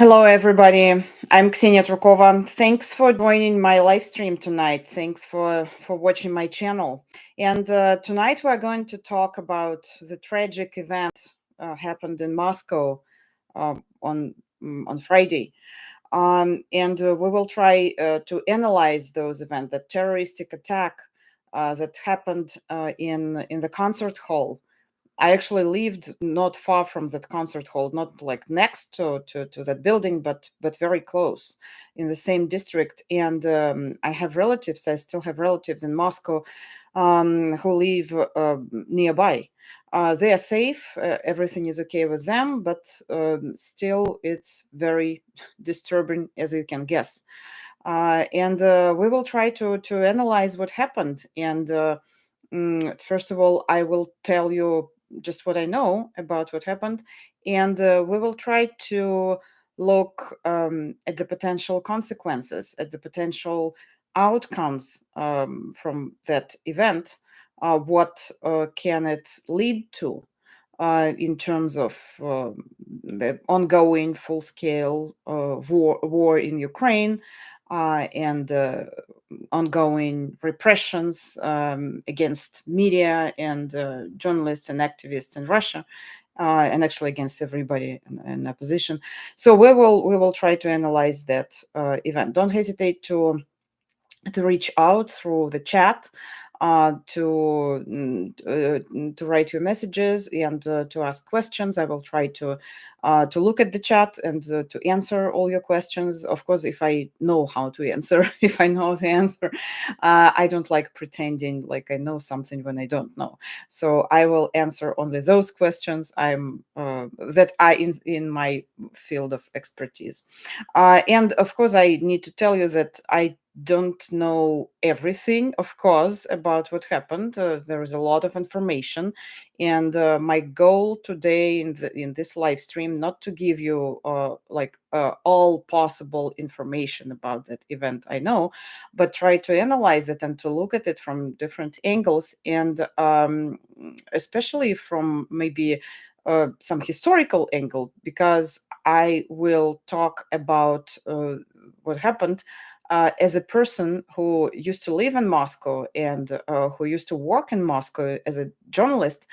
Hello, everybody. I'm Ksenia Trukova. Thanks for joining my live stream tonight. Thanks for watching my channel. And tonight we're going to talk about the tragic event happened in Moscow on Friday. And we will try to analyze those events, the terroristic attack that happened in the concert hall. I actually lived not far from that concert hall, not like next to that building, but very close in the same district. And I have relatives. I still have relatives in Moscow who live nearby. They are safe. Everything is okay with them, but still, it's very disturbing, as you can guess. And we will try to analyze what happened. And first of all, I will tell you just what I know about what happened, and we will try to look at the potential consequences, at the potential outcomes from that event. What can it lead to in terms of the ongoing full-scale war in Ukraine and ongoing repressions against media and journalists and activists in Russia, and actually against everybody in opposition. So we will try to analyze that event. Don't hesitate to reach out through the chat, to write your messages and to ask questions. I will try to look at the chat and to answer all your questions. Of course, if I know how to answer, if I know the answer, I don't like pretending like I know something when I don't know. So I will answer only those questions that I in my field of expertise. And of course, I need to tell you that I don't know everything, of course, about what happened. There is a lot of information, and my goal today in this live stream not to give you all possible information about that event. I know, but try to analyze it and to look at it from different angles, and especially from maybe some historical angle, because I will talk about what happened as a person who used to live in Moscow and who used to work in Moscow as a journalist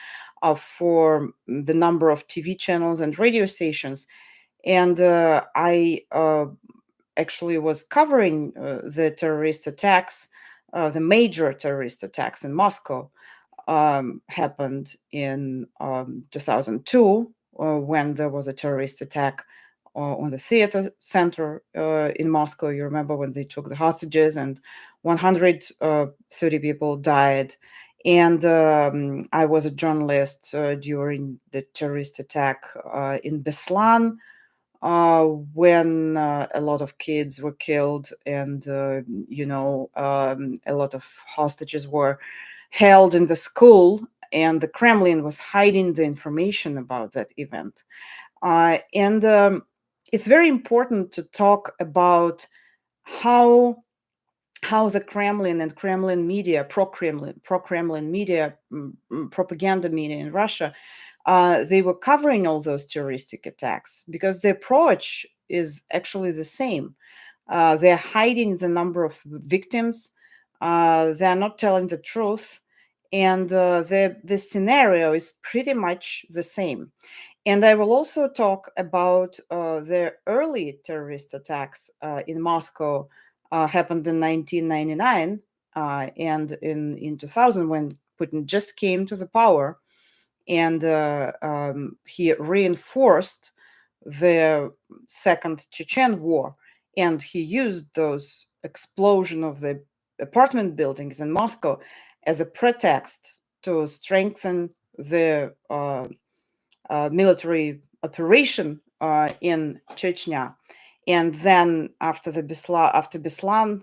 for the number of TV channels and radio stations. And I actually was covering the terrorist attacks, the major terrorist attacks in Moscow happened in 2002 when there was a terrorist attack on the theater center in Moscow. You remember when they took the hostages and 130 people died. And I was a journalist during the terrorist attack in Beslan when a lot of kids were killed and, a lot of hostages were held in the school, and the Kremlin was hiding the information about that event. And it's very important to talk about how the Kremlin and Kremlin media, pro-Kremlin media, propaganda media in Russia, they were covering all those terroristic attacks because the approach is actually the same. They're hiding the number of victims. They're not telling the truth, and the scenario is pretty much the same. And I will also talk about the early terrorist attacks in Moscow happened in 1999 and in 2000 when Putin just came to the power, and he reinforced the Second Chechen War, and he used those explosion of the apartment buildings in Moscow as a pretext to strengthen the military operation in Chechnya. And then after Beslan,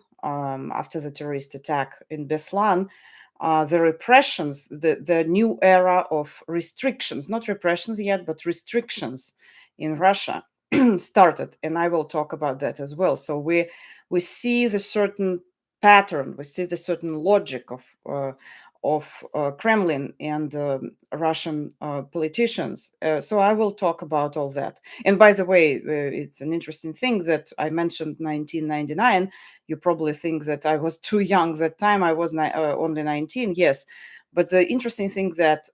after the terrorist attack in Beslan, the repressions, the new era of restrictions, not repressions yet, but restrictions in Russia started. And I will talk about that as well. So we see the certain pattern, we see the certain logic of Kremlin and Russian politicians. So I will talk about all that. And by the way, it's an interesting thing that I mentioned 1999. You probably think that I was too young that time. I was only 19. Yes, but the interesting thing that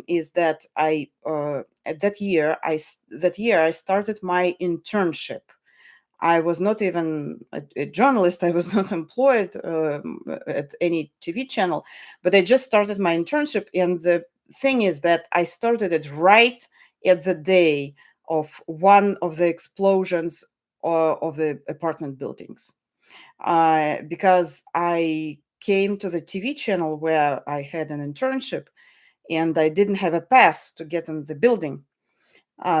is that I at that year I started my internship. I was not even a journalist. I was not employed at any TV channel, but I just started my internship. And the thing is that I started it right at the day of one of the explosions of the apartment buildings, because I came to the TV channel where I had an internship and I didn't have a pass to get in the building.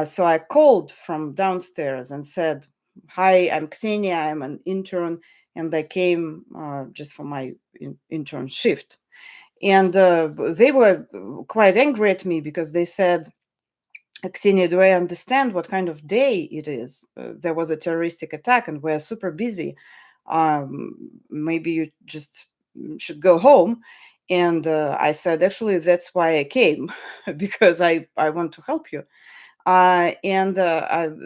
So I called from downstairs and said, "Hi, I'm Ksenia. I'm an intern, and I came just for my intern shift." And they were quite angry at me because they said, "Ksenia, do I understand what kind of day it is? There was a terroristic attack, and we're super busy. Maybe you just should go home." And I said, "Actually, that's why I came, because I want to help you." And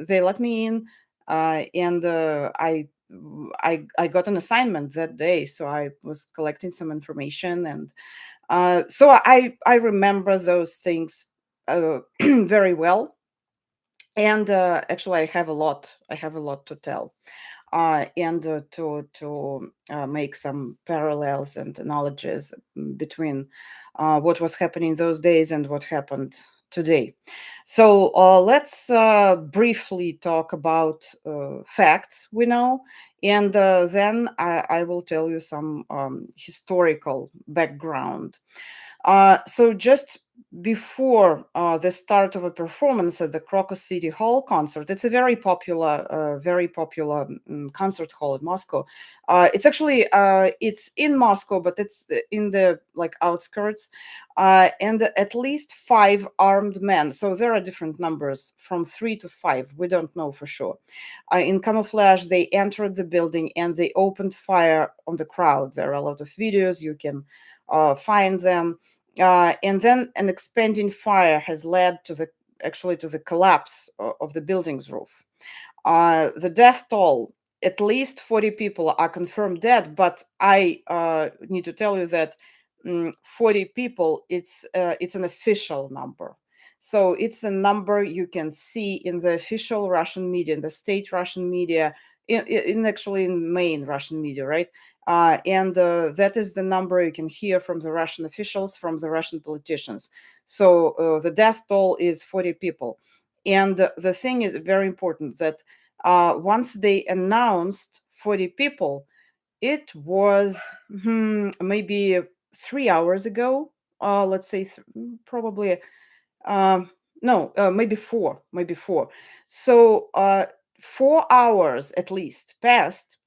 they let me in, and I got an assignment that day, so I was collecting some information, and so I remember those things very well. And actually, I have a lot to tell, and to make some parallels and analogies between what was happening those days and what happened today. So let's briefly talk about facts we know, and then I will tell you some historical background. So just before the start of a performance at the Crocus City Hall concert, it's a very popular concert hall in Moscow. It's actually it's in Moscow, but it's in the like outskirts, and at least five armed men. So there are different numbers from 3 to 5. We don't know for sure. In camouflage, they entered the building and they opened fire on the crowd. There are a lot of videos. You can find them. And then an expanding fire has led to the collapse of the building's roof. The death toll, at least 40 people are confirmed dead, but I need to tell you that 40 people, it's an official number. So it's a number you can see in the official Russian media, in the state Russian media, in main Russian media, right? And that is the number you can hear from the Russian officials, from the Russian politicians. So the death toll is 40 people. And the thing is very important that once they announced 40 people, it was maybe 3 hours ago. Let's say probably no, maybe four, maybe four. So 4 hours at least passed,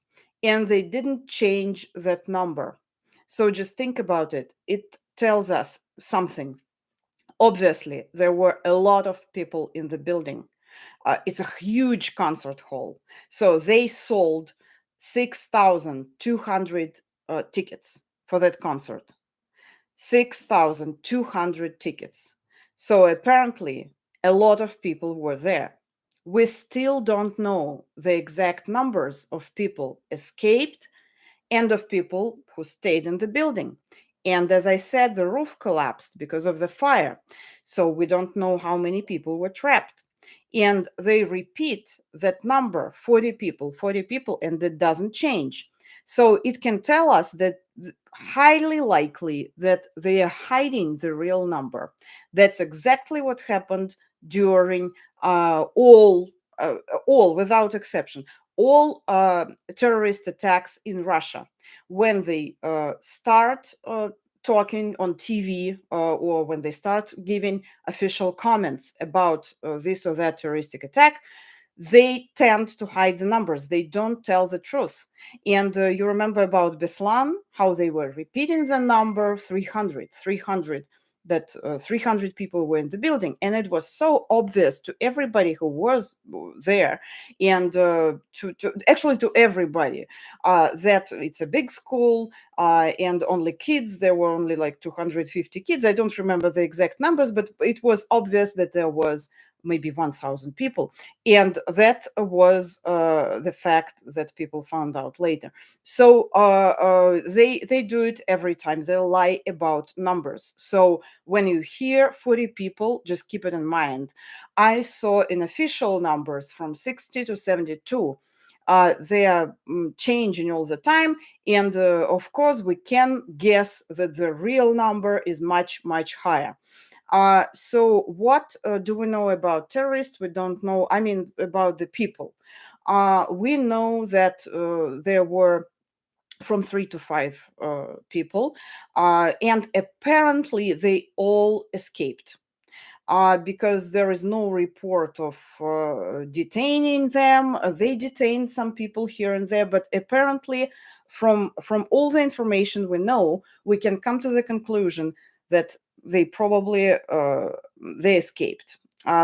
and they didn't change that number. So just think about it. It tells us something. Obviously, there were a lot of people in the building. It's a huge concert hall. So they sold 6,200 tickets for that concert. 6,200 tickets. So apparently, a lot of people were there. We still don't know the exact numbers of people escaped and of people who stayed in the building. And as I said, the roof collapsed because of the fire. So we don't know how many people were trapped. And they repeat that number 40 people, and it doesn't change. So it can tell us that highly likely that they are hiding the real number. That's exactly what happened during all without exception, all terrorist attacks in Russia. When they start talking on TV, or when they start giving official comments about this or that terroristic attack, they tend to hide the numbers. They don't tell the truth. And you remember about Beslan, how they were repeating the number 300, 300. that 300 people were in the building, and it was so obvious to everybody who was there, and to actually to everybody, that it's a big school, and only kids. There were only like 250 kids. I don't remember the exact numbers, but it was obvious that there was maybe 1,000 people, and that was the fact that people found out later. So they do it every time. They lie about numbers. So when you hear 40 people, just keep it in mind. I saw in official numbers from 60 to 72. They are changing all the time, and of course we can guess that the real number is much, much higher. So what do we know about terrorists? We don't know. I mean, about the people. We know that there were from 3 to 5 people, and apparently they all escaped. Because there is no report of detaining them. They detained some people here and there, but apparently, from all the information we know, we can come to the conclusion that they probably they escaped.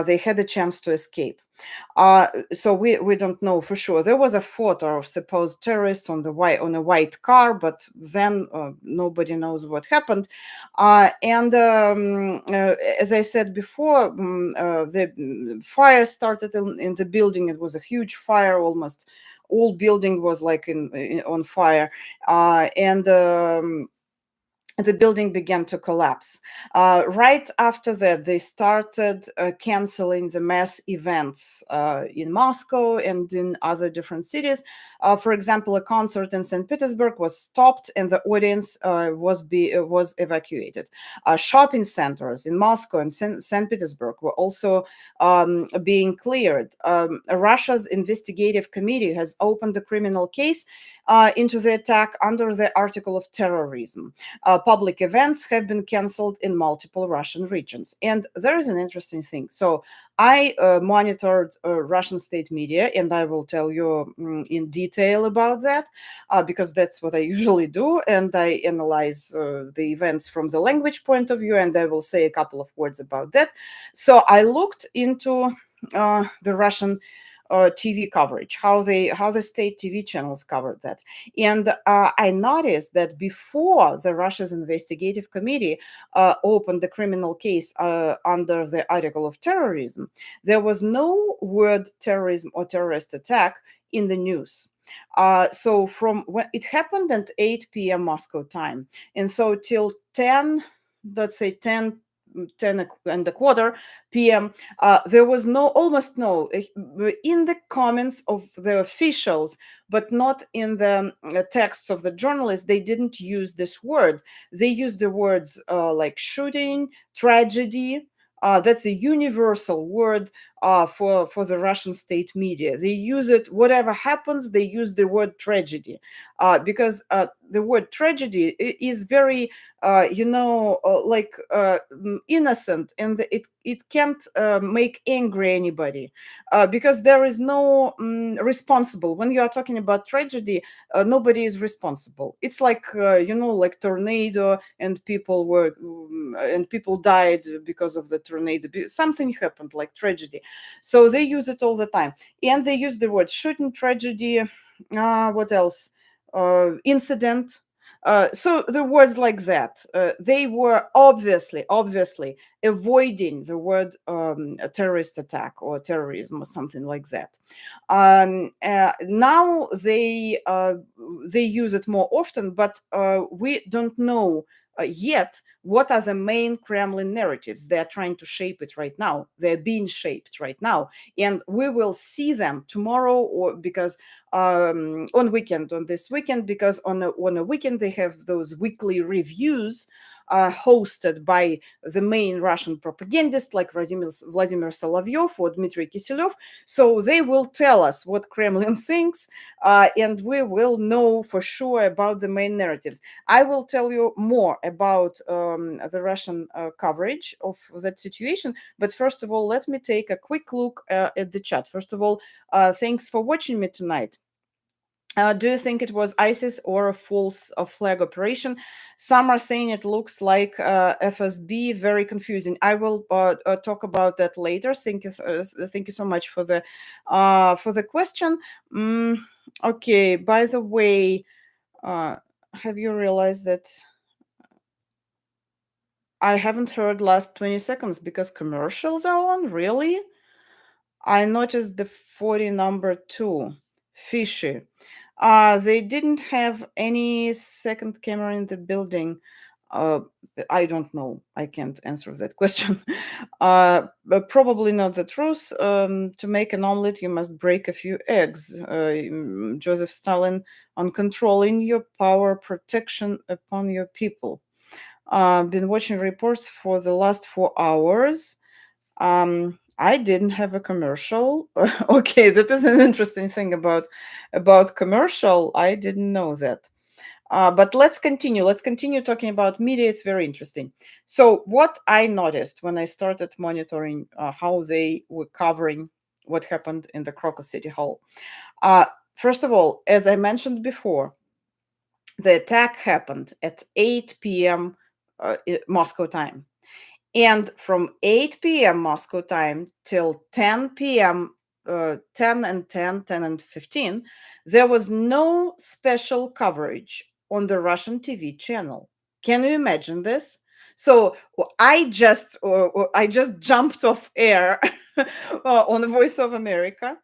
They had a chance to escape. So we don't know for sure. There was a photo of supposed terrorists on a white car, but then nobody knows what happened. And as I said before, the fire started in the building. It was a huge fire, almost all building was like on fire, and the building began to collapse. Right after that, they started canceling the mass events in Moscow and in other different cities. For example, a concert in St. Petersburg was stopped and the audience was evacuated. Shopping centers in Moscow and St. Petersburg were also being cleared. Russia's investigative committee has opened a criminal case into the attack under the article of terrorism. Public events have been cancelled in multiple Russian regions. And there is an interesting thing. So I monitored Russian state media, and I will tell you in detail about that, because that's what I usually do. And I analyze the events from the language point of view, and I will say a couple of words about that. So I looked into the Russian TV coverage, how the state TV channels covered that, and I noticed that before the Russia's investigative committee opened the criminal case under the article of terrorism, there was no word terrorism or terrorist attack in the news. So from when it happened at 8 p.m. Moscow time, and so till 10, let's say 10 and a quarter p.m. There was almost no, in the comments of the officials, but not in the texts of the journalists. They didn't use this word. They used the words like shooting, tragedy. That's a universal word for the Russian state media. They use it, whatever happens, they use the word tragedy, because the word tragedy is very innocent, and it can't make angry anybody, because there is no responsible. When you are talking about tragedy, nobody is responsible. It's like like tornado, and people died because of the tornado. Something happened like tragedy, so they use it all the time, and they use the word shooting, tragedy. What else? Incident. So the words like that, they were obviously avoiding the word a terrorist attack or terrorism or something like that. Now they use it more often, but we don't know yet what are the main Kremlin narratives. They are trying to shape it right now. They're being shaped right now, and we will see them tomorrow, or because on this weekend, because on a weekend they have those weekly reviews hosted by the main Russian propagandists like Vladimir Solovyov or Dmitry Kiselyov. So they will tell us what Kremlin thinks, and we will know for sure about the main narratives. I will tell you more about the Russian coverage of that situation. But first of all, let me take a quick look at the chat. First of all, thanks for watching me tonight. Do you think it was ISIS or a false flag operation? Some are saying it looks like FSB. Very confusing. I will talk about that later. Thank you so much for the question. Mm, okay. By the way, have you realized that I haven't heard last 20 seconds because commercials are on? Really? I noticed the 40 number too. Fishy. They didn't have any second camera in the building. Uh, I don't know. I can't answer that question. But probably not the truth. To make an omelet, you must break a few eggs. Joseph Stalin on controlling your power protection upon your people. Been watching reports for the last 4 hours. I didn't have a commercial. Okay, that is an interesting thing about commercial. I didn't know that. But let's continue. Let's continue talking about media. It's very interesting. So, what I noticed when I started monitoring how they were covering what happened in the Crocus City Hall. First of all, as I mentioned before, the attack happened at 8 p.m. Moscow time. And from 8 p.m. Moscow time till 10 p.m., 10 and 10, 10 and 15, there was no special coverage on the Russian TV channel. Can you imagine this? So I just jumped off air on the Voice of America.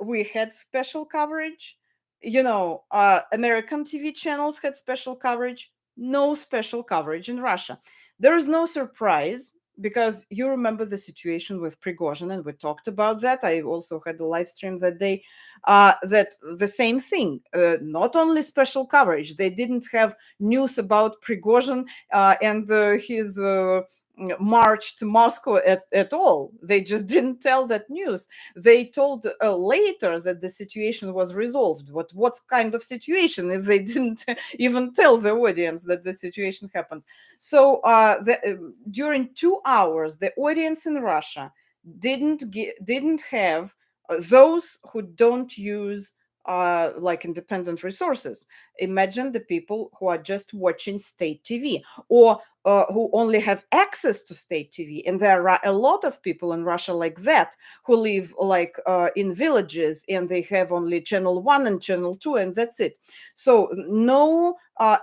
We had special coverage. American TV channels had special coverage. No special coverage in Russia. There is no surprise because you remember the situation with Prigozhin, and we talked about that. I also had a live stream that day. That the same thing. Not only special coverage, they didn't have news about Prigozhin and his march to Moscow at all. They just didn't tell that news. They told later that the situation was resolved. What kind of situation if they didn't even tell the audience that the situation happened? So during 2 hours, the audience in Russia didn't have those who don't use like independent resources. Imagine the people who are just watching state TV or who only have access to state TV. And there are a lot of people in Russia like that who live like in villages and they have only channel 1 and channel 2 and that's it. So no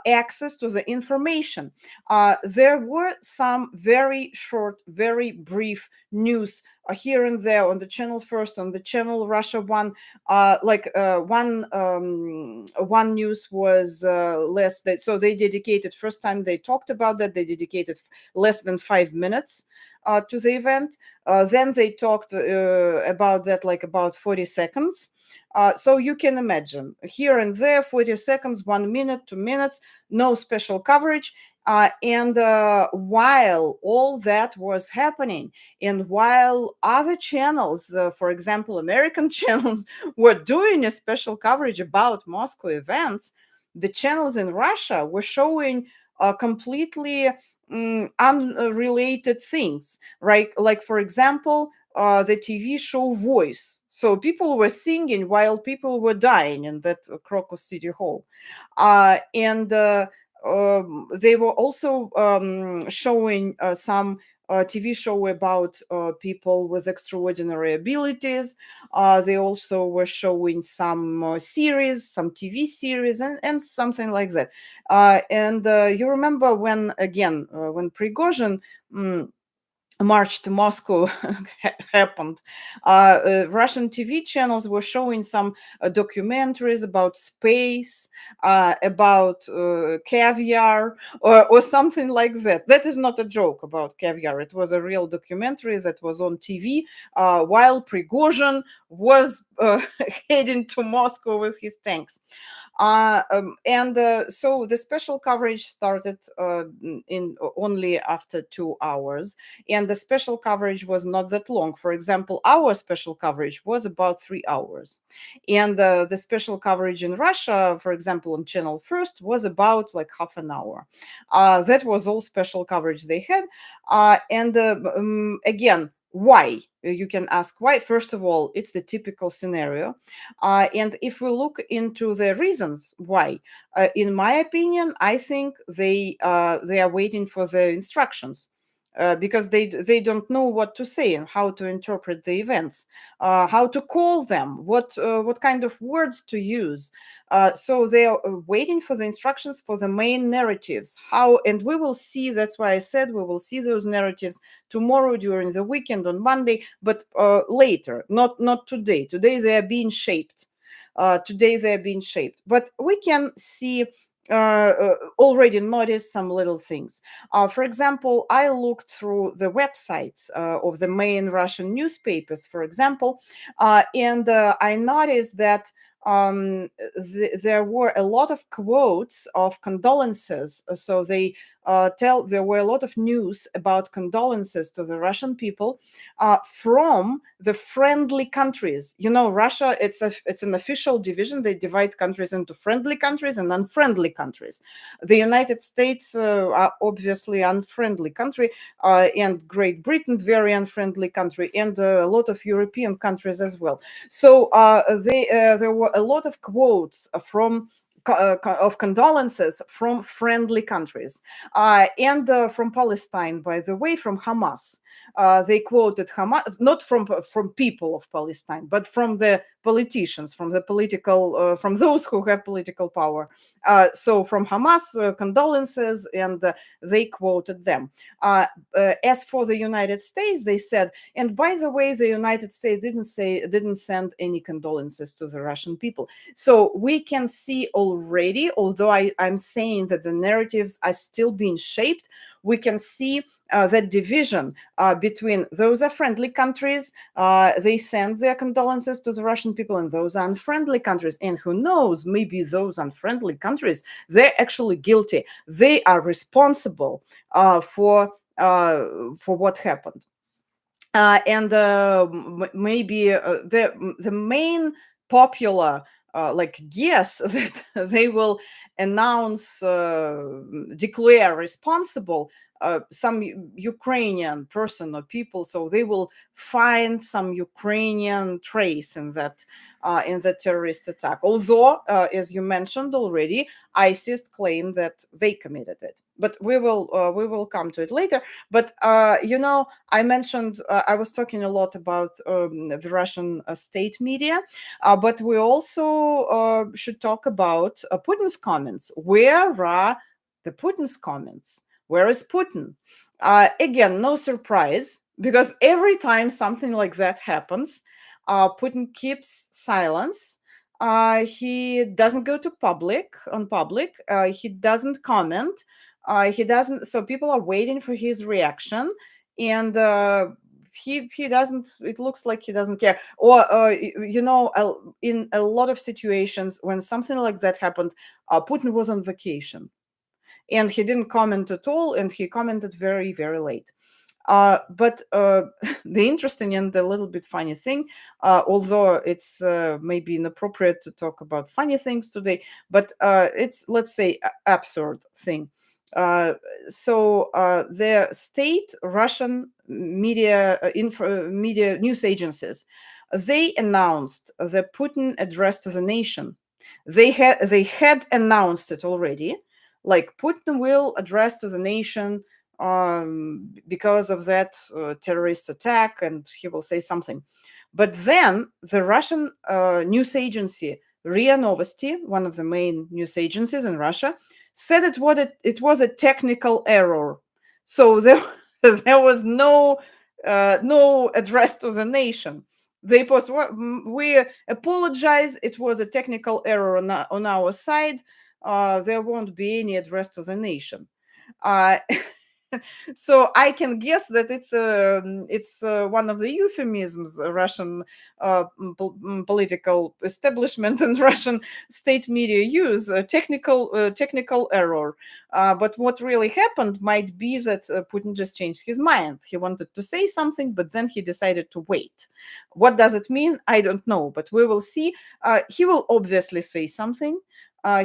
access to the information. There were some very short, very brief news here and there on the channel first, on the channel Russia one. One news was less that, so they dedicated, first time they talked about that, they dedicated less than 5 minutes to the event. Then they talked about that like about 40 seconds. So you can imagine here and there, 40 seconds, 1 minute, 2 minutes, no special coverage. And while all that was happening, and while other channels, for example, American channels, were doing a special coverage about Moscow events, the channels in Russia were showing completely unrelated things, right? Like, for example, the TV show Voice. So people were singing while people were dying in that Crocus City Hall. And they were also showing some TV show about people with extraordinary abilities. They also were showing some series, some TV series, and something like that. And you remember when, again, when Prigozhin march to Moscow happened. Russian TV channels were showing some documentaries about space, about caviar, or something like that. That is not a joke about caviar. It was a real documentary that was on TV while Prigozhin was heading to Moscow with his tanks. And so the special coverage started in only after 2 hours, and the special coverage was not that long. For example, our special coverage was about 3 hours, and the special coverage in Russia, for example, on channel first, was about like half an hour. That was all special coverage they had. And again, Why? You can ask why. First of all, it's the typical scenario. And if we look into the reasons why, in my opinion, I think they are waiting for the instructions. Because they don't know what to say and how to interpret the events, how to call them, what kind of words to use. So they are waiting for the instructions for the main narratives. How, and we will see. That's why I said we will see those narratives tomorrow during the weekend on Monday, but later, not today. Today they are being shaped. Today they are being shaped, but we can see. Already noticed some little things. For example, I looked through the websites of the main Russian newspapers, for example, and I noticed that there were a lot of quotes of condolences. So they there were a lot of news about condolences to the Russian people from the friendly countries. You know, Russia, it's an official division. They divide countries into friendly countries and unfriendly countries. The United States are obviously unfriendly country, and Great Britain very unfriendly country, and a lot of European countries as well. So there were a lot of quotes from of condolences from friendly countries, and from Palestine, by the way, from Hamas. They quoted Hamas, not from people of Palestine, but from the politicians, from the political, from those who have political power. So from Hamas, condolences, and they quoted them. As for the United States, they said, and by the way, the United States didn't send any condolences to the Russian people. So we can see already, although I'm saying that the narratives are still being shaped, we can see that division between those are friendly countries, they send their condolences to the Russian people, and those are unfriendly countries. And who knows, maybe those unfriendly countries, they're actually guilty. They are responsible for what happened. And maybe the main popular like guess that they will announce, declare responsible some Ukrainian person or people, so they will find some Ukrainian trace in that terrorist attack. Although, as you mentioned already, ISIS claim that they committed it, but we will come to it later. But you know, I mentioned I was talking a lot about the Russian state media, but we also should talk about Putin's comments. Where are the Putin's comments? Where is Putin? Again, no surprise, because every time something like that happens, Putin keeps silence. He doesn't go to public. He doesn't comment. He doesn't. So people are waiting for his reaction, and he doesn't. It looks like he doesn't care. Or you know, in a lot of situations when something like that happened, Putin was on vacation and he didn't comment at all, and he commented very, very late. But the interesting and a little bit funny thing, although it's maybe inappropriate to talk about funny things today, but it's, let's say, absurd thing. The state Russian media, media news agencies, they announced the Putin address to the nation. They had announced it already, like Putin will address to the nation because of that terrorist attack, and he will say something. But then the Russian news agency RIA Novosti, one of the main news agencies in Russia, said it was a technical error. So there was no address to the nation. They post, we apologize, it was a technical error on our side. There won't be any address to the nation. Uh, so I can guess that it's one of the euphemisms Russian political establishment and Russian state media use, technical error. But what really happened might be that Putin just changed his mind. He wanted to say something, but then he decided to wait. What does it mean? I don't know, but we will see. He will obviously say something.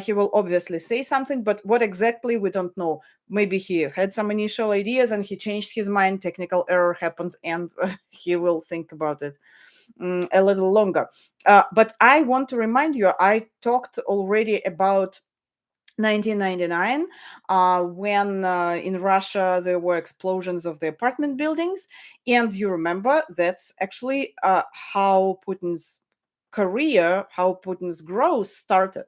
he will obviously say something, but what exactly we don't know. Maybe he had some initial ideas and he changed his mind, technical error happened, and he will think about it a little longer. But I want to remind you, I talked already about 1999, when in Russia there were explosions of the apartment buildings. And you remember that's actually how Putin's career, how Putin's growth started,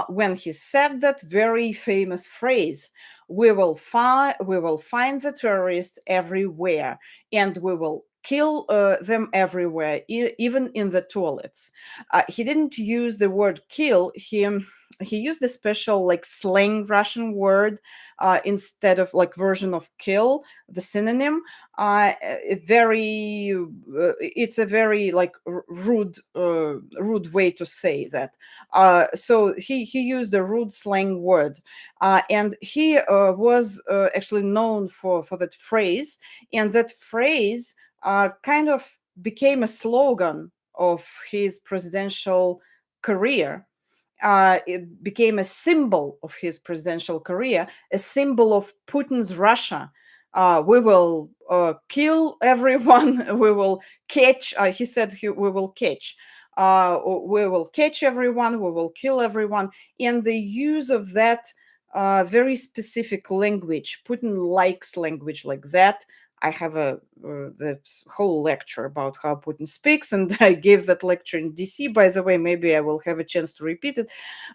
when he said that very famous phrase: we will find the terrorists everywhere, and we will kill them everywhere, even in the toilets. He didn't use the word kill. He used a special like slang Russian word, instead of like version of kill, the synonym. It's a very like rude way to say that. So he used a rude slang word, and he was actually known for that phrase, and that phrase kind of became a slogan of his presidential career. It became a symbol of his presidential career, a symbol of Putin's Russia. We will kill everyone. We will catch. He said we will catch. We will catch everyone. We will kill everyone. And the use of that very specific language, Putin likes language like that. I have the whole lecture about how Putin speaks, and I gave that lecture in DC. By the way, maybe I will have a chance to repeat it.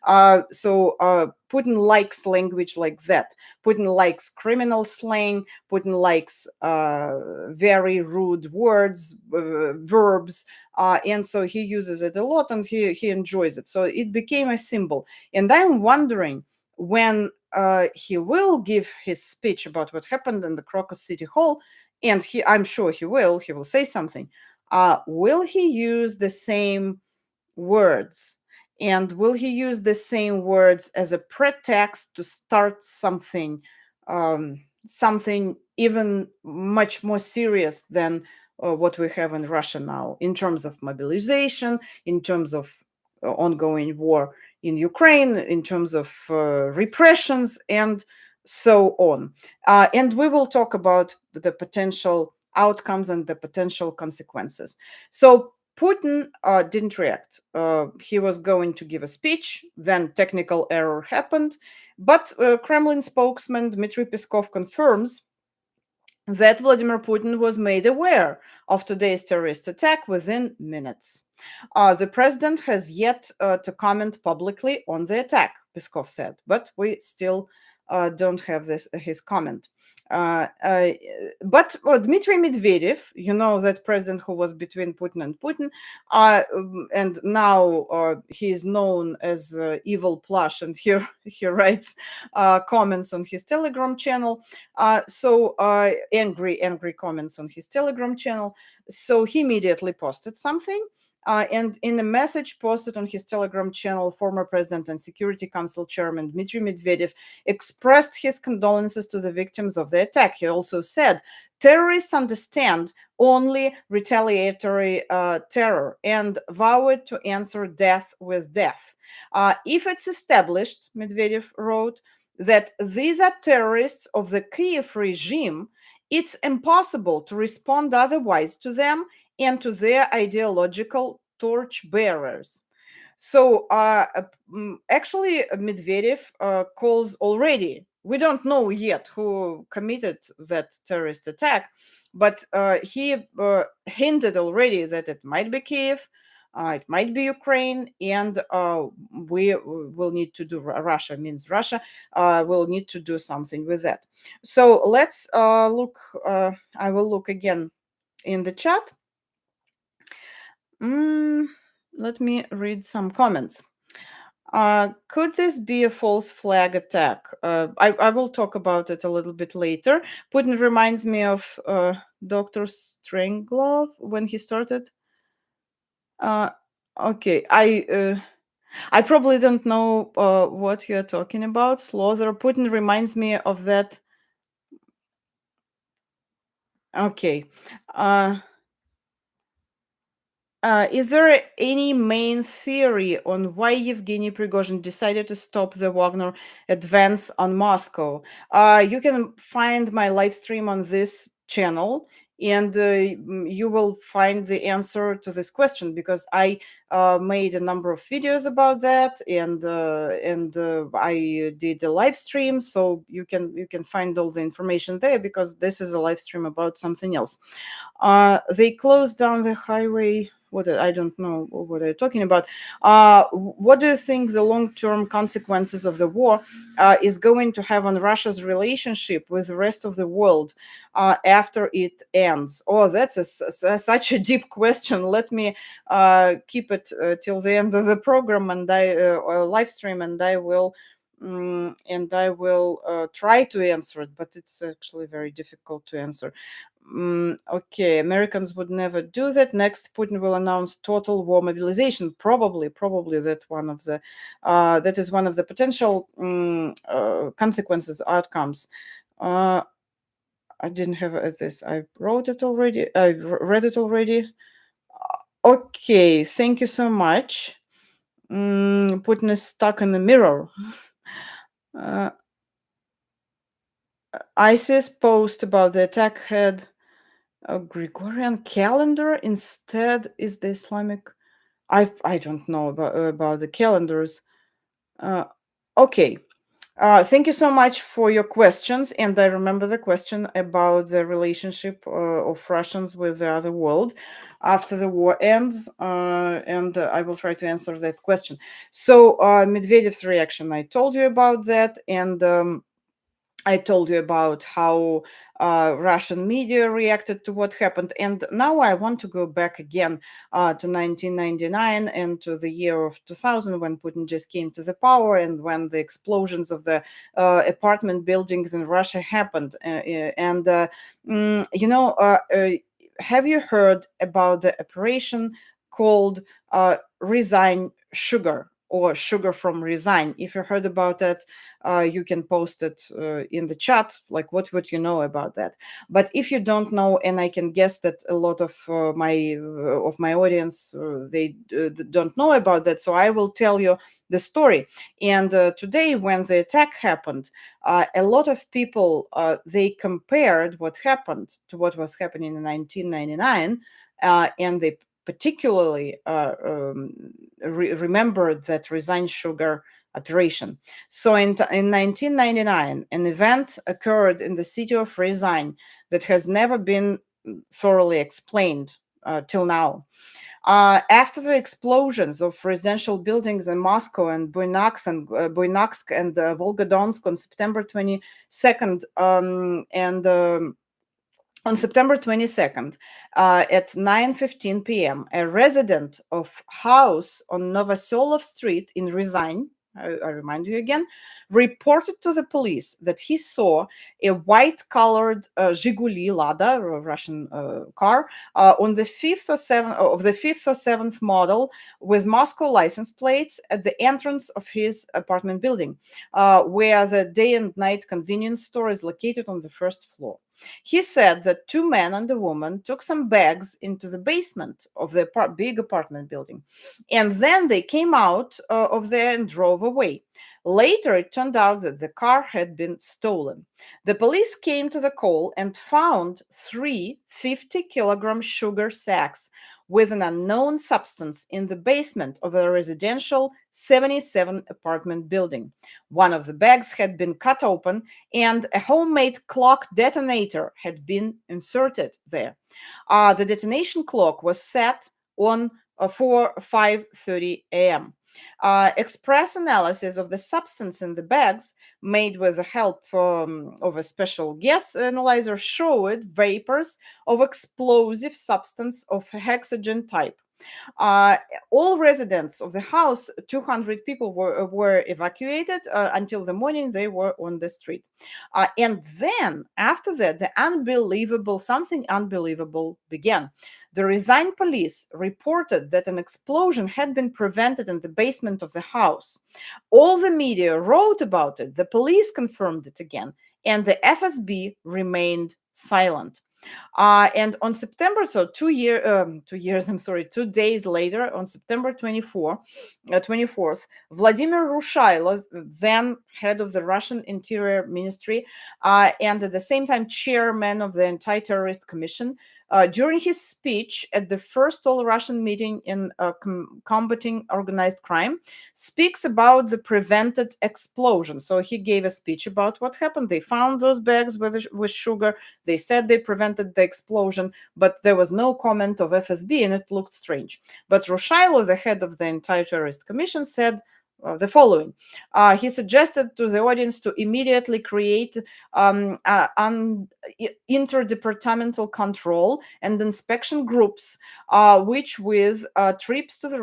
Putin likes language like that. Putin likes criminal slang. Putin likes very rude words, verbs, and so he uses it a lot, and he enjoys it. So it became a symbol. And I'm wondering when he will give his speech about what happened in the Crocus City Hall, and I'm sure he will say something. Will he use the same words? And will he use the same words as a pretext to start something even much more serious than what we have in Russia now, in terms of mobilization, in terms of ongoing war in Ukraine, in terms of repressions, and so on. And we will talk about the potential outcomes and the potential consequences. So Putin didn't react. He was going to give a speech, then technical error happened. But Kremlin spokesman Dmitry Peskov confirms that Vladimir Putin was made aware of today's terrorist attack within minutes. The president has yet to comment publicly on the attack, Peskov said, but we still don't have his comment. But Dmitry Medvedev, you know, that president who was between Putin and Putin, and now he is known as Evil Plush, and he writes comments on his Telegram channel. Angry comments on his Telegram channel. So he immediately posted something. And in a message posted on his Telegram channel, former President and Security Council Chairman Dmitry Medvedev expressed his condolences to the victims of the attack. He also said, terrorists understand only retaliatory terror and vowed to answer death with death. If it's established, Medvedev wrote, that these are terrorists of the Kiev regime, it's impossible to respond otherwise to them and to their ideological torchbearers. So actually, Medvedev calls already. We don't know yet who committed that terrorist attack, but he hinted already that it might be Kiev, it might be Ukraine, and we will need to do, Russia means Russia, will need to do something with that. So let's look, I will look again in the chat. Let me read some comments. Could this be a false flag attack? I will talk about it a little bit later. Putin reminds me of Dr. Strangelove when he started. Okay, I probably don't know what you're talking about, Slaughter. Putin reminds me of that. Okay. Is there any main theory on why Yevgeny Prigozhin decided to stop the Wagner advance on Moscow? You can find my live stream on this channel, and you will find the answer to this question, because I made a number of videos about that, and I did a live stream, so you can find all the information there, because this is a live stream about something else. They closed down the highway. What, I don't know what they're talking about. What do you think the long-term consequences of the war is going to have on Russia's relationship with the rest of the world after it ends? Oh, that's such a deep question. Let me keep it till the end of the program, and I live stream, and I will. Try to answer it, but it's actually very difficult to answer. Okay, Americans would never do that. Next, Putin will announce total war mobilization. Probably that is one of the potential consequences, outcomes. I didn't have this. I wrote it already. I read it already. Okay, thank you so much. Putin is stuck in the mirror. Uh, ISIS post about the attack had a Gregorian calendar instead. Is the Islamic? I don't know about the calendars. Uh, okay. Thank you so much for your questions. And I remember the question about the relationship of Russians with the other world after the war ends. And I will try to answer that question. So, Medvedev's reaction, I told you about that. And I told you about how Russian media reacted to what happened. And now I want to go back again to 1999 and to the year of 2000, when Putin just came to the power, and when the explosions of the apartment buildings in Russia happened. You know, have you heard about the operation called Resign Sugar, or Sugar from Resign? If you heard about it, you can post it in the chat, like what you know about that. But if you don't know, and I can guess that a lot of my audience, they don't know about that, so I will tell you the story. And today, when the attack happened, a lot of people, they compared what happened to what was happening in 1999, and they particularly remembered that Resign Sugar operation. So in 1999, an event occurred in the city of Resign that has never been thoroughly explained till now. After the explosions of residential buildings in Moscow and Buynaksk and Volgodonsk on September 22nd, on September 22nd, at 9:15 p.m., a resident of house on Novoselov Street in Resign, I remind you again, reported to the police that he saw a white-colored Zhiguli Lada, a Russian car, on the fifth or seventh model, with Moscow license plates, at the entrance of his apartment building, where the day and night convenience store is located on the first floor. He said that two men and a woman took some bags into the basement of the big apartment building, and then they came out of there and drove away. Later, it turned out that the car had been stolen. The police came to the call and found three 50-kilogram sugar sacks with an unknown substance in the basement of a residential 77 apartment building. One of the bags had been cut open, and a homemade clock detonator had been inserted there. The detonation clock was set on for 5:30 a.m. Express analysis of the substance in the bags, made with the help of a special gas analyzer, showed vapors of explosive substance of hexagen type. Uh, all residents of the house, 200 people, were evacuated. Until the morning, they were on the street. And then, after that, something unbelievable began. The Resign police reported that an explosion had been prevented in the basement of the house. All the media wrote about it. The police confirmed it again, and the FSB remained silent. And on September, so 2 years, I'm sorry, 2 days later, on September 24th, Vladimir Rushailo, then head of the Russian Interior Ministry, and at the same time chairman of the Anti-Terrorist Commission, during his speech at the first all-Russian meeting in combating organized crime, speaks about the prevented explosion. So he gave a speech about what happened. They found those bags with sugar. They said they prevented the explosion, but there was no comment of FSB, and it looked strange. But Rushailo, the head of the Anti-Terrorist Commission, said the following. He suggested to the audience to immediately create interdepartmental control and inspection groups, which with trips to the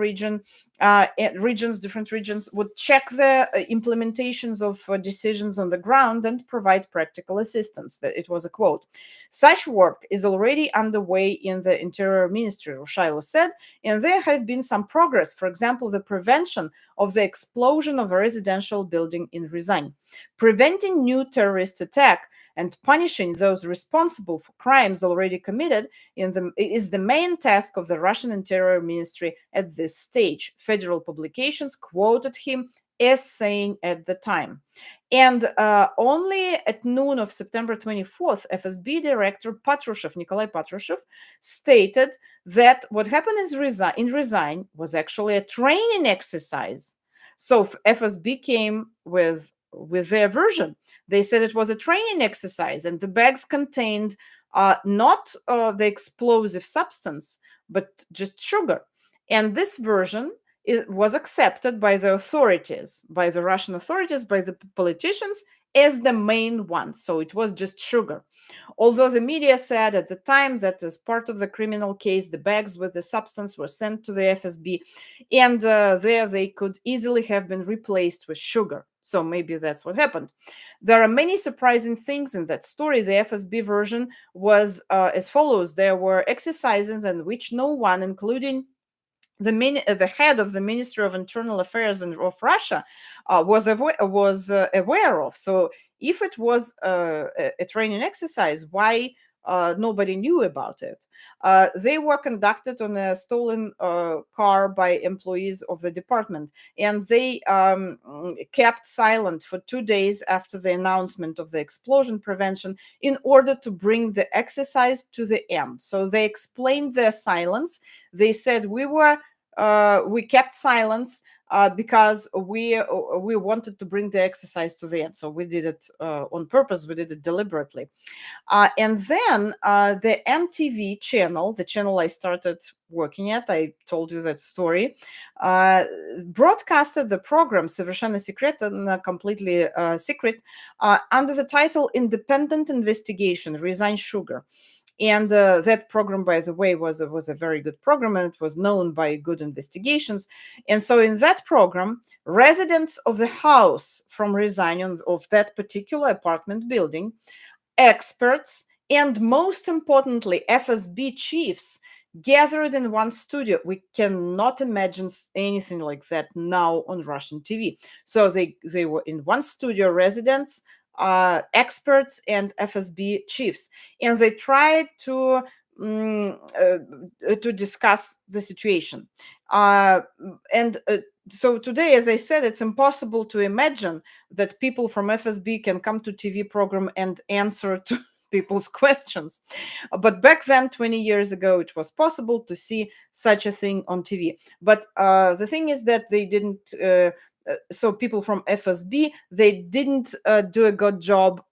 different regions, would check the implementations of decisions on the ground and provide practical assistance. That it was a quote. Such work is already underway in the Interior Ministry, Rushailo said, and there have been some progress. For example, the prevention of the explosion of a residential building in Ryazan. Preventing new terrorist attack and punishing those responsible for crimes already committed is the main task of the Russian Interior Ministry at this stage. Federal publications quoted him as saying at the time. And only at noon of September 24th, FSB Director Nikolai Patrushev, stated that what happened in Ryazan was actually a training exercise. So FSB came with their version. They said it was a training exercise, and the bags contained not the explosive substance, but just sugar. And this version was accepted by the authorities, by the Russian authorities, by the politicians, as the main one. So it was just sugar. Although the media said at the time that as part of the criminal case, the bags with the substance were sent to the FSB, and there they could easily have been replaced with sugar. So maybe that's what happened. There are many surprising things in that story. The FSB version was as follows. There were exercises in which no one, including the head of the Ministry of Internal Affairs of Russia, was aware of. So if it was a training exercise, why nobody knew about it? They were conducted on a stolen car by employees of the department, and they kept silent for 2 days after the announcement of the explosion prevention in order to bring the exercise to the end. So they explained their silence. They said we kept silence because we wanted to bring the exercise to the end. So we did it on purpose. We did it deliberately. And then the MTV channel, the channel I started working at, I told you that story, broadcasted the program Совершенно секретно, completely secret, under the title Independent Investigation, Resign Sugar. And that program, by the way, was a very good program, and it was known by good investigations. And so in that program, residents of the house from Ryazan, of that particular apartment building, experts, and most importantly, FSB chiefs gathered in one studio. We cannot imagine anything like that now on Russian TV. So they were in one studio, residents, experts, and FSB chiefs, and they tried to discuss the situation. So today, as I said, it's impossible to imagine that people from FSB can come to TV program and answer to people's questions. But back then, 20 years ago, it was possible to see such a thing on TV. But the thing is that they didn't. So people from FSB, they didn't do a good job,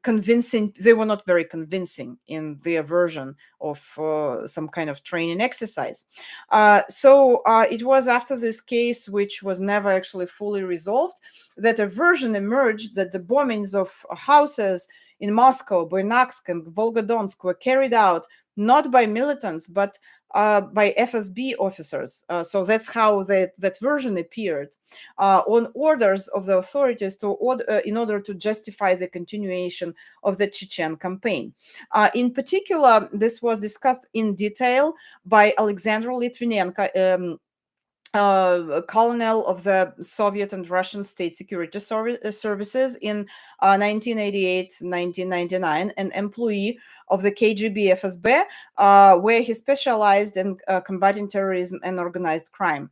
convincing. They were not very convincing in their version of some kind of training exercise. So it was after this case, which was never actually fully resolved, that a version emerged that the bombings of houses in Moscow, Buynaksk, and Volgodonsk were carried out not by militants, but by FSB officers. So that's how that version appeared, on orders of the authorities in order to justify the continuation of the Chechen campaign. In particular, this was discussed in detail by Alexander Litvinenko, colonel of the Soviet and Russian state security services in 1988, 1999, an employee of the KGB FSB, where he specialized in combating terrorism and organized crime.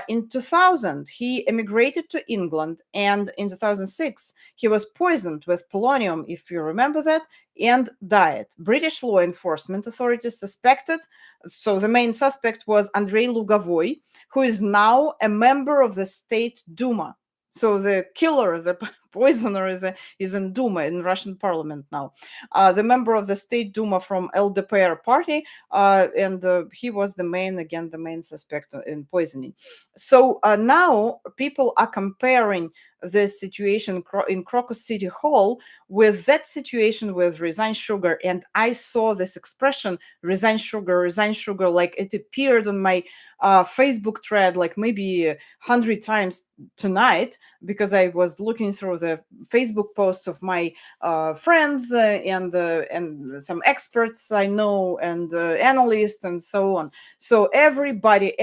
In 2000, he emigrated to England, and in 2006, he was poisoned with polonium, if you remember that, and died. British law enforcement authorities suspected, so the main suspect was Andrei Lugavoy, who is now a member of the State Duma. So the killer, the poisoner, is in Duma, in Russian parliament now. The member of the State Duma from LDPR party, and he was the main suspect in poisoning. So now people are comparing this situation in Crocus City Hall with that situation with Resign Sugar. And I saw this expression, Resign Sugar, like it appeared on my Facebook thread like maybe 100 times tonight, because I was looking through the Facebook posts of my friends and some experts I know, and analysts and so on. So everybody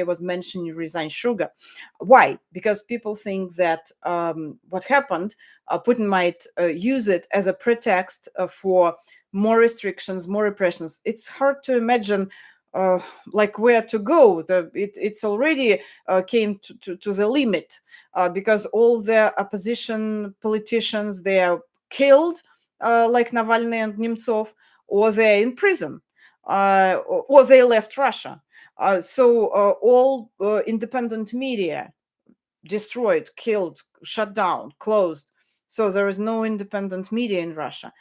was mentioning Resign Sugar. Why? Because people think that what happened, Putin might use it as a pretext for more restrictions, more repressions. It's hard to imagine like where to go. It's already came to the limit, because all the opposition politicians, they are killed, like Navalny and Nemtsov, or they're in prison, or they left Russia. So all independent media destroyed, killed, shut down, closed. So there is no independent media in Russia.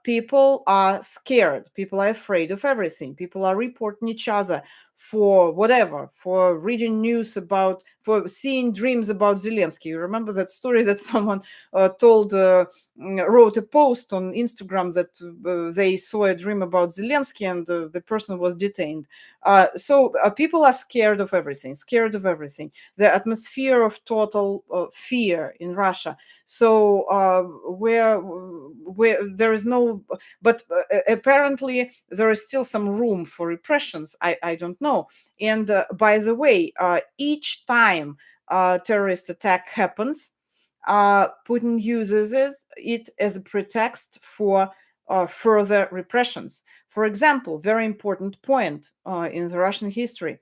People are scared. People are afraid of everything. People are reporting each other for whatever, for reading news about, for seeing dreams about Zelensky. You remember that story that someone wrote a post on Instagram that they saw a dream about Zelensky, and the person was detained. So people are scared of everything, the atmosphere of total fear in Russia. So where there is no, but apparently there is still some room for repressions. I don't know. And by the way, each time terrorist attack happens, Putin uses it as a pretext for further repressions. For example, very important point in the Russian history.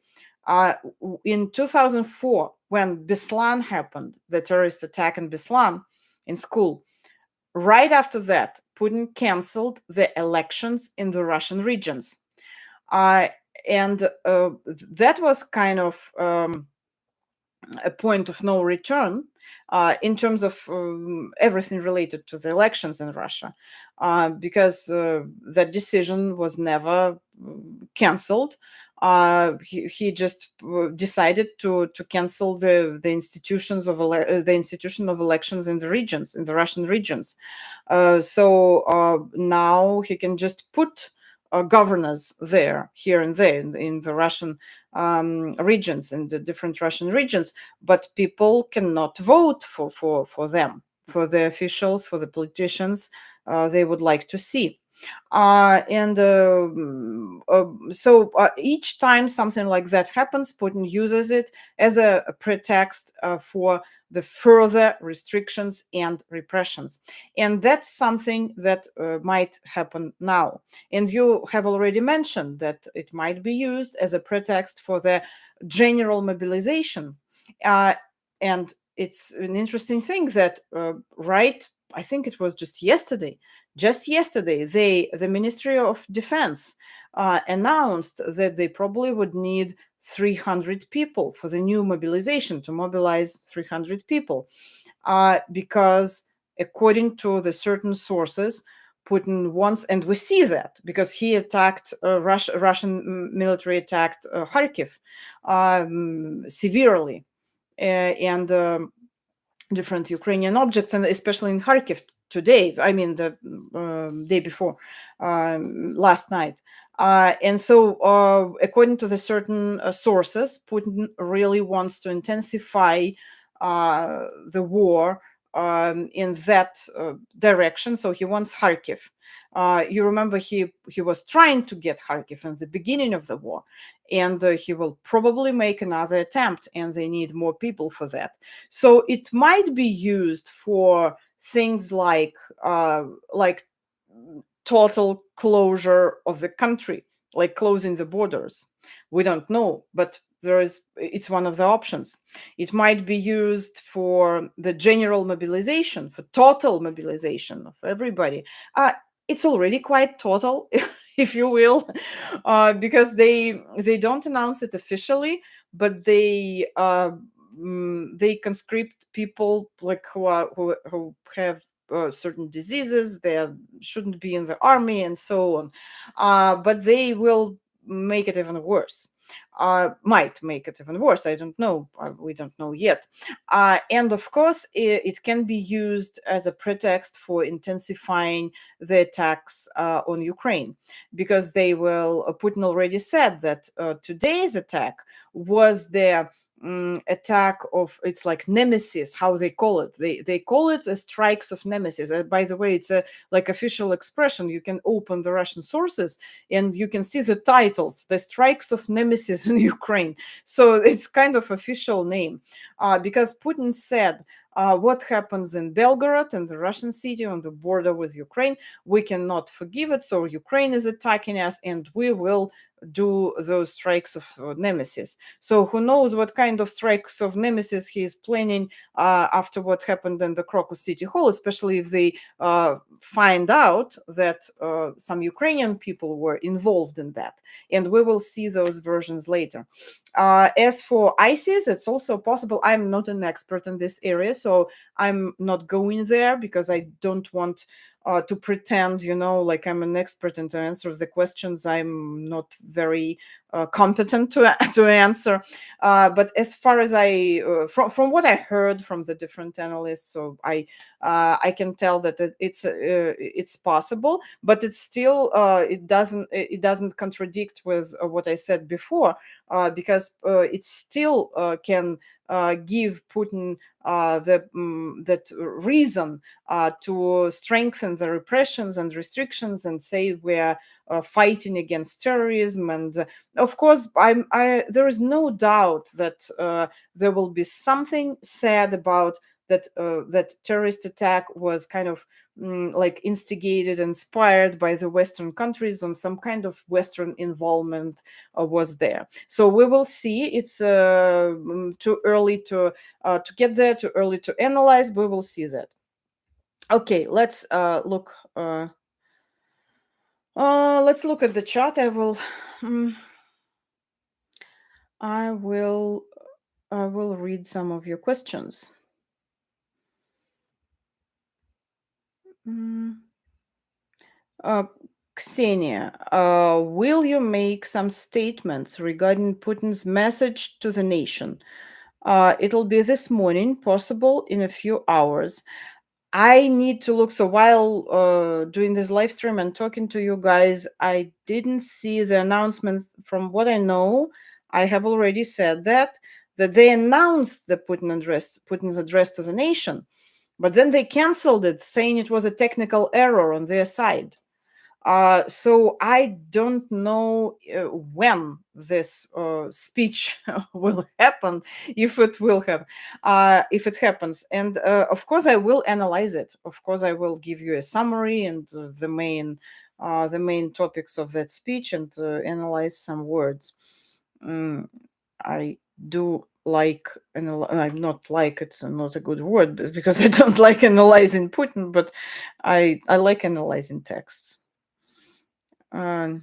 In 2004, when Beslan happened, the terrorist attack in Beslan in school, right after that, Putin canceled the elections in the Russian regions. And that was kind of a point of no return in terms of everything related to the elections in Russia, because that decision was never canceled. He just decided to cancel the institutions of the institution of elections in the regions, in the Russian regions. So now he can just put governors there, here and there, in the Russian regions, in the different Russian regions, but people cannot vote for them, for the officials, for the politicians they would like to see. So each time something like that happens, Putin uses it as a pretext for the further restrictions and repressions. And that's something that might happen now. And you have already mentioned that it might be used as a pretext for the general mobilization. And it's an interesting thing that right, I think it was just yesterday, the Ministry of Defense announced that they probably would need 300 people for the new mobilization, to mobilize 300 people, because according to the certain sources, Putin wants, and we see that because he attacked Russian military attacked Kharkiv severely, and different Ukrainian objects, and especially in Kharkiv today, I mean the day before, last night. And so according to the certain sources, Putin really wants to intensify the war in that direction. So he wants Kharkiv. You remember he was trying to get Kharkiv in the beginning of the war, and he will probably make another attempt, and they need more people for that. So it might be used for things like total closure of the country, like closing the borders. We don't know, but it's one of the options. It might be used for the general mobilization, for total mobilization of everybody. It's already quite total, if you will, because they don't announce it officially, but they conscript people like who have certain diseases. They shouldn't be in the army and so on, but they will make it even worse. Might make it even worse. I don't know. We don't know yet. And of course, it can be used as a pretext for intensifying the attacks on Ukraine, because they will. Putin already said that today's attack was the attack of, it's like nemesis, how they call it. They call it a strikes of nemesis. By the way, it's a like official expression. You can open the Russian sources and you can see the titles, the strikes of nemesis in Ukraine. So it's kind of official name, because Putin said, what happens in Belgorod, in the Russian city on the border with Ukraine, we cannot forgive it. So Ukraine is attacking us, and we will do those strikes of nemesis. So who knows what kind of strikes of nemesis he is planning after what happened in the Crocus City Hall, especially if they find out that some Ukrainian people were involved in that. And we will see those versions later. As for ISIS, it's also possible. I'm not an expert in this area, so I'm not going there because I don't want to pretend, like I'm an expert and to answer the questions I'm not very competent to answer. But as far as from what I heard from the different analysts, so I can tell that it's possible, but it's still it doesn't contradict with what I said before, because it still can give Putin that reason to strengthen the repressions and restrictions and say we're fighting against terrorism. And of course, there is no doubt that there will be something said about that terrorist attack was kind of like instigated, inspired by the Western countries, on some kind of Western involvement was there. So we will see. It's too early to get there, too early to analyze. We will see that. Okay, let's look. Let's look at the chart. I will read some of your questions. Ksenia, will you make some statements regarding Putin's message to the nation? It'll be this morning, possible in a few hours. I need to look. So while doing this live stream and talking to you guys, I didn't see the announcements. From what I know, I have already said that they announced the Putin's address to the nation, but then they canceled it, saying it was a technical error on their side. So I don't know when this speech will happen, if it will happen, if it happens. And of course, I will analyze it. Of course, I will give you a summary and the main topics of that speech, and analyze some words. I do like, I'm not like, it's not a good word, because I don't like analyzing Putin, but I like analyzing texts. Are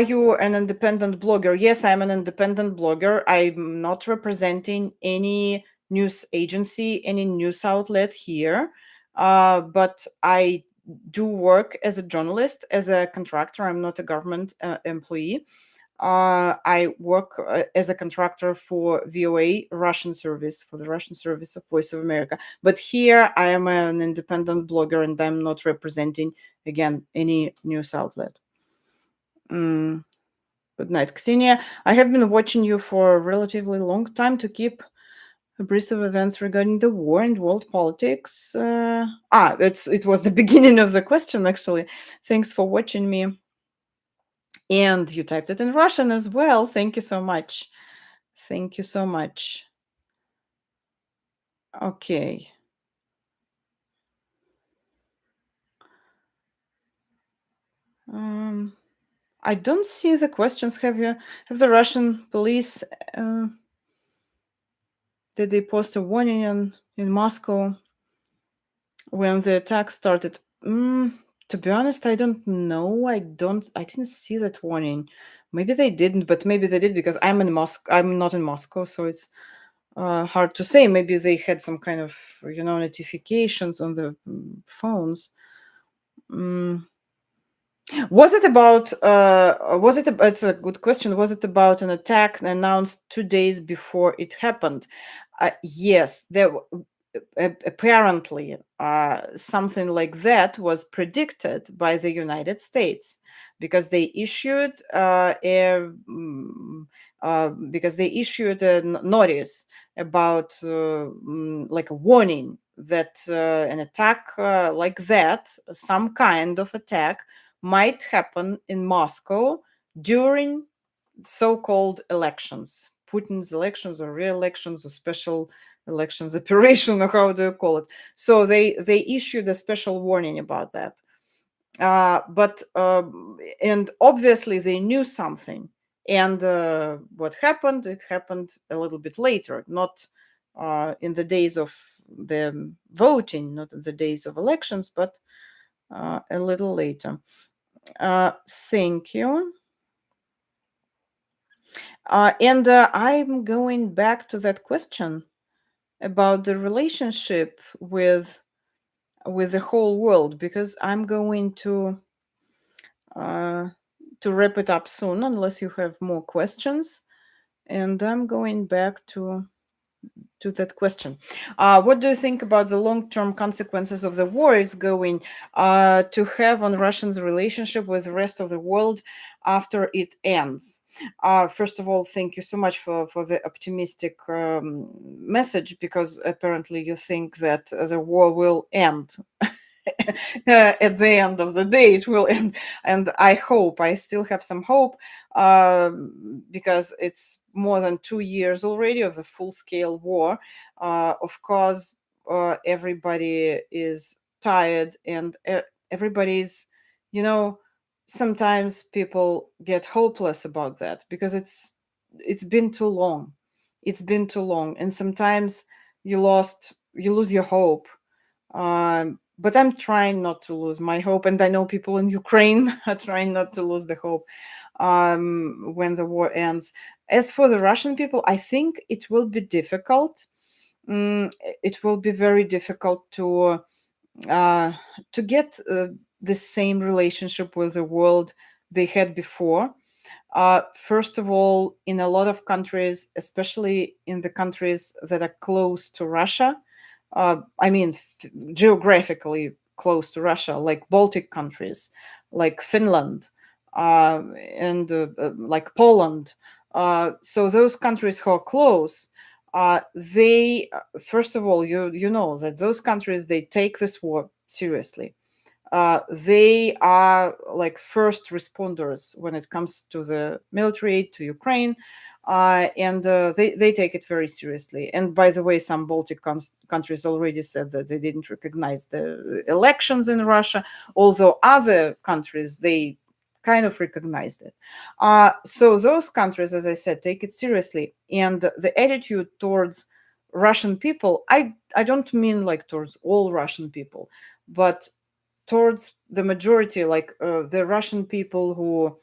you an independent blogger? Yes, I'm an independent blogger. I'm not representing any news agency, any news outlet here, but I do work as a journalist, as a contractor. I'm not a government employee. I work as a contractor for VOA Russian service, for the Russian service of Voice of America. But here I am an independent blogger, and I'm not representing, again, any news outlet. Good night, Ksenia. I have been watching you for a relatively long time to keep A brief of events regarding the war and world politics. It was the beginning of the question, actually. Thanks for watching me. And you typed it in Russian as well. Thank you so much. Thank you so much. Okay. I don't see the questions. Have the Russian police did they post a warning in Moscow when the attack started? To be honest, I don't know. I didn't see that warning. Maybe they didn't, but maybe they did because I'm in Moscow. I'm not in Moscow, so it's hard to say. Maybe they had some kind of notifications on the phones. Was it about? It's a good question. Was it about an attack announced 2 days before it happened? Yes, apparently something like that was predicted by the United States because they issued a notice about like a warning that an attack like that, some kind of attack, might happen in Moscow during so-called elections, Putin's elections or re-elections or special elections operation, or how do you call it? So they issued a special warning about that. But and obviously they knew something. And what happened? It happened a little bit later, not in the days of the voting, not in the days of elections, but a little later. Thank you. And I'm going back to that question about the relationship with the whole world, because I'm going to wrap it up soon, unless you have more questions. And I'm going back to that question. What do you think about the long-term consequences of the war is going to have on Russia's relationship with the rest of the world after it ends? First of all, thank you so much for the optimistic message, because apparently you think that the war will end. At the end of the day it will end, and I still have some hope, because it's more than 2 years already of the full-scale war. Of course, everybody is tired, and everybody's, sometimes people get hopeless about that because it's been too long. It's been too long, and sometimes you lose your hope. But I'm trying not to lose my hope, and I know people in Ukraine are trying not to lose the hope when the war ends. As for the Russian people, I think it will be difficult. It will be very difficult uh, to get the same relationship with the world they had before. First of all, in a lot of countries, especially in the countries that are close to Russia, I mean, geographically close to Russia, like Baltic countries, like Finland, and like Poland. So those countries who are close, they first of all, you know that those countries, they take this war seriously. They are like first responders when it comes to the military aid to Ukraine, and they take it very seriously. And by the way, some Baltic countries already said that they didn't recognize the elections in Russia, although other countries, they kind of recognized it. So those countries, as I said, take it seriously. And the attitude towards Russian people, I don't mean like towards all Russian people, but towards the majority, like the Russian people who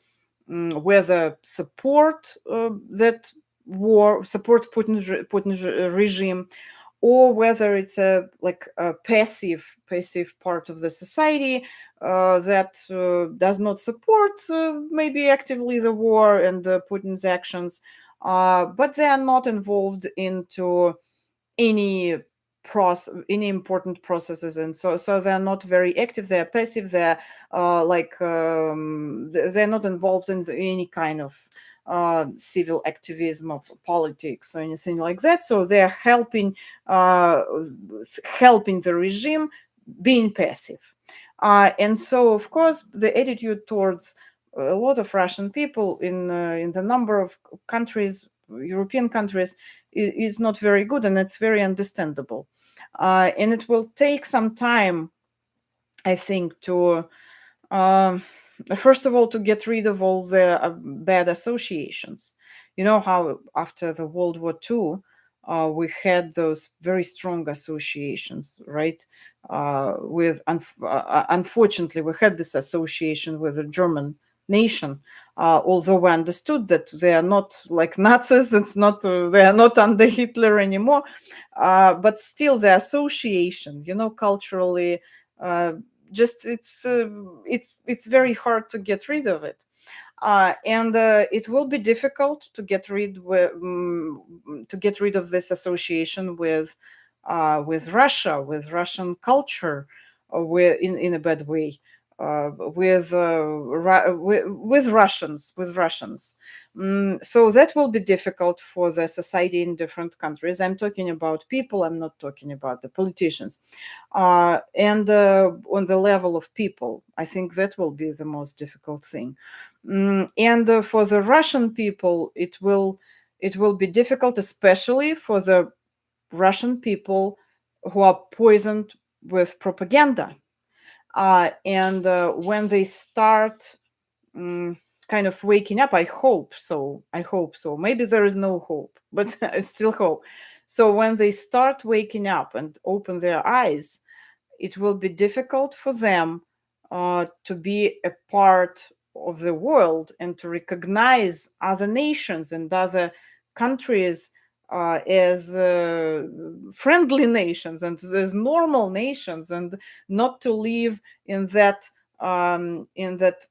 whether support that war, support Putin's regime, or whether it's a passive part of the society that does not support maybe actively the war and Putin's actions, but they are not involved into any any important processes, and so they're not very active, they're passive, they're they're not involved in any kind of civil activism or politics or anything like that. So they're helping the regime, being passive. And so, of course, the attitude towards a lot of Russian people in the number of countries, European countries, is not very good, and it's very understandable. And it will take some time, I think, to um, first of all, to get rid of all the bad associations. You know how after the World War II, we had those very strong associations, right? Unfortunately, we had this association with the German nation, although we understood that they are not like Nazis. It's not they are not under Hitler anymore, but still the association, culturally. Uh, just it's very hard to get rid of it, and it will be difficult to to get rid of this association with Russia, with Russian culture, in a bad way, with Russians. So that will be difficult for the society in different countries. I'm talking about people. I'm not talking about the politicians. And on the level of people, I think that will be the most difficult thing. And for the Russian people, it will be difficult, especially for the Russian people who are poisoned with propaganda. And when they start kind of waking up, I hope so. I hope so. Maybe there is no hope, but I still hope. So when they start waking up and open their eyes, it will be difficult for them to be a part of the world and to recognize other nations and other countries as friendly nations and as normal nations, and not to live in that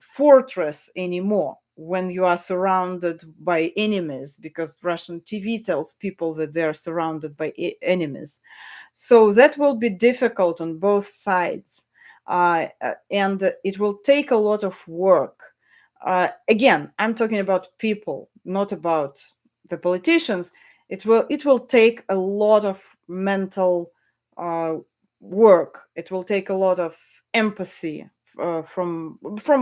fortress anymore when you are surrounded by enemies, because Russian TV tells people that they are surrounded by enemies. So that will be difficult on both sides, and it will take a lot of work. Again, I'm talking about people, not about the politicians. It will take a lot of mental uh, work. It will take a lot of empathy from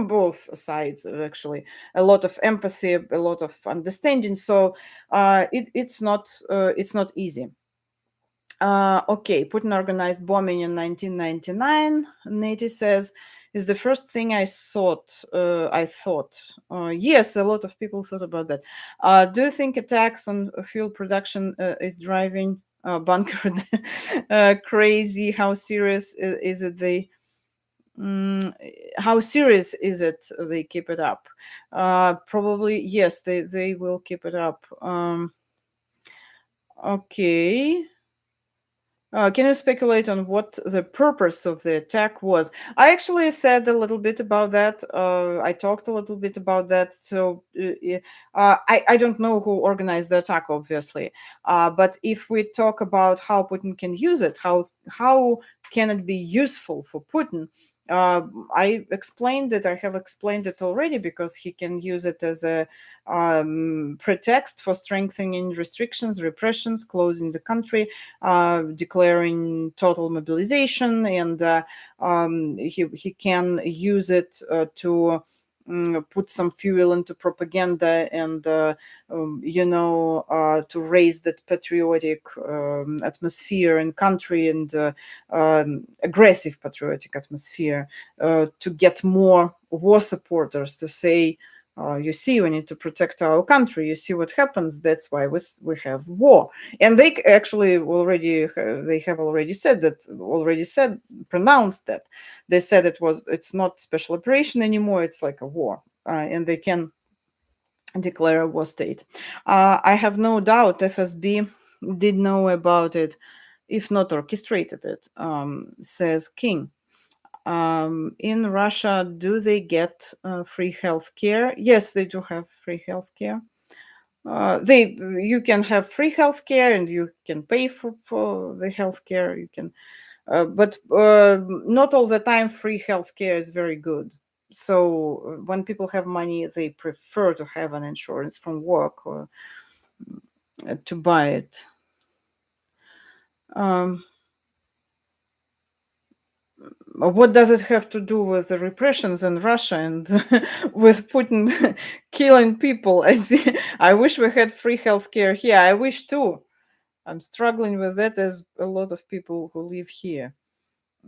both sides, actually, a lot of empathy, a lot of understanding. So it's not easy. Okay, Putin organized bombing in 1999. Nati says, is the first thing I thought. Yes, a lot of people thought about that. Do you think attacks on fuel production is driving bunker crazy? How serious is it? How serious is it they keep it up? Probably yes, they will keep it up. Okay. Can you speculate on what the purpose of the attack was? I actually said a little bit about that. I talked a little bit about that. So I don't know who organized the attack, obviously. But if we talk about how Putin can use it, how can it be useful for Putin? I explained it. I have explained it already, because he can use it as a pretext for strengthening restrictions, repressions, closing the country, declaring total mobilization, and he can use it to put some fuel into propaganda, and to raise that patriotic atmosphere in country, and aggressive patriotic atmosphere, to get more war supporters to say, you see, we need to protect our country. You see what happens. That's why we have war. And they actually they have already said that, pronounced that. They said it's not special operation anymore. It's like a war, and they can declare a war state. I have no doubt FSB did know about it, if not orchestrated it, says King. In Russia, do they get free health care? Yes, they do have free health care. You can have free healthcare and you can pay for the healthcare. You can, but not all the time free healthcare is very good. So when people have money, they prefer to have an insurance from work or to buy it. What does it have to do with the repressions in Russia and with Putin killing people? I wish we had free healthcare here. I wish too. I'm struggling with that as a lot of people who live here.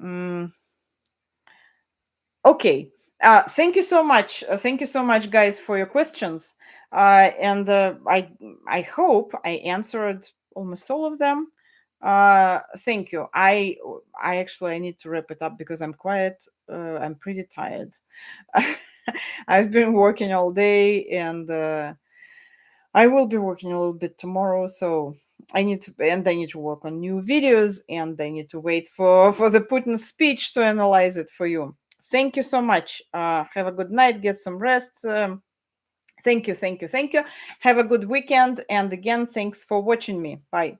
Mm, okay. Thank you so much. Thank you so much, guys, for your questions. And I hope I answered almost all of them. Thank you. I need to wrap it up because I'm quiet. I'm pretty tired. I've been working all day, and I will be working a little bit tomorrow. So I need to work on new videos, and I need to wait for the Putin speech to analyze it for you. Thank you so much. Have a good night. Get some rest. Thank you. Have a good weekend. And again, thanks for watching me. Bye.